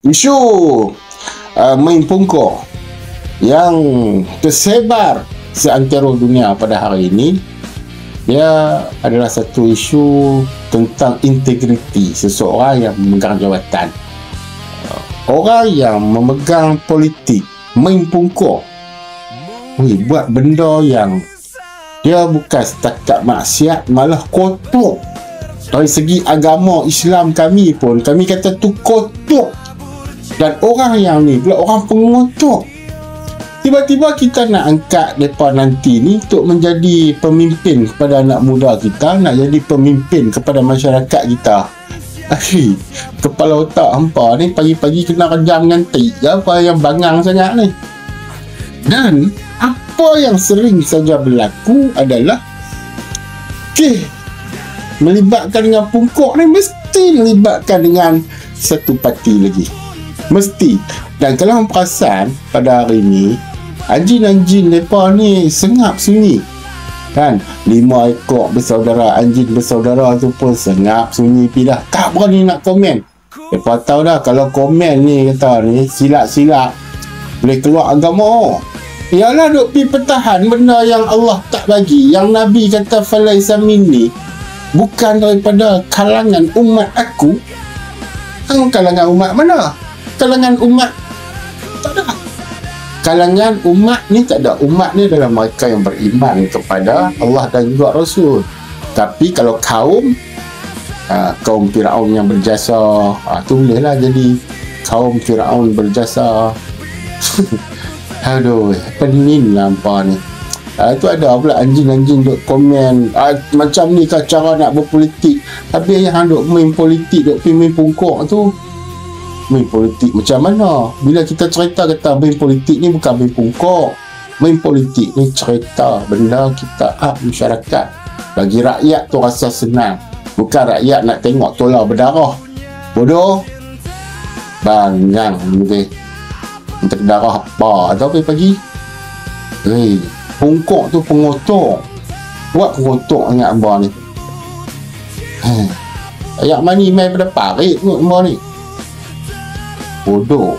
Isu main pungkok yang tersebar seantero dunia pada hari ini, dia adalah satu isu tentang integriti seseorang yang memegang jawatan. Orang yang memegang politik main pungkok, buat benda yang dia bukan setakat maksiat, malah kotor. Dari segi agama Islam kami pun, kami kata tu kotor. Dan orang yang ni pula orang pengotor. Tiba-tiba kita nak angkat mereka nanti ni untuk menjadi pemimpin kepada anak muda kita, nak jadi pemimpin kepada masyarakat kita. Kepala otak hampa ni pagi-pagi kena kejam dengan tik apa yang bangang sangat ni. Dan apa yang sering saja berlaku adalah melibatkan dengan pungkok ni mesti melibatkan dengan satu parti lagi. Mesti. Dan kalau orang perasan pada hari ni, anjing-anjing mereka ni sengap sunyi. Kan? 5 ekor bersaudara, anjing bersaudara tu pun sengap sunyi pi dah. Tak berani nak komen. Mereka tahu dah kalau komen ni kata ni silap-silap boleh keluar agama. Ialah duk pi pertahan benda yang Allah tak bagi, yang Nabi kata falaisa minni, bukan daripada kalangan umat aku. Kalangan umat mana? Kalangan umat tak ada. Kalangan umat ni tak ada. Umat ni adalah mereka yang beriman kepada Allah dan juga Rasul. Tapi kalau kaum Firaun yang berjasa, tu bolehlah jadi kaum Firaun berjasa. Aduh, pening lah apa ni. Itu ada pula anjing-anjing duk komen macam ni kah cara nak berpolitik. Habis yang duk main politik, duk main pungkok tu. Main politik macam mana? Bila kita cerita kata main politik ni bukan main pungkok. Main politik ni cerita benda kita masyarakat. Bagi rakyat tu rasa senang. Bukan rakyat nak tengok tola berdarah. Bodoh. Bangang ni. Untuk darah apa atau pagi-pagi. Pungkok tu pengotor. Buat pengotor ingat abang ni. Ayak mani main pada parit kot abang ni. Bodoh.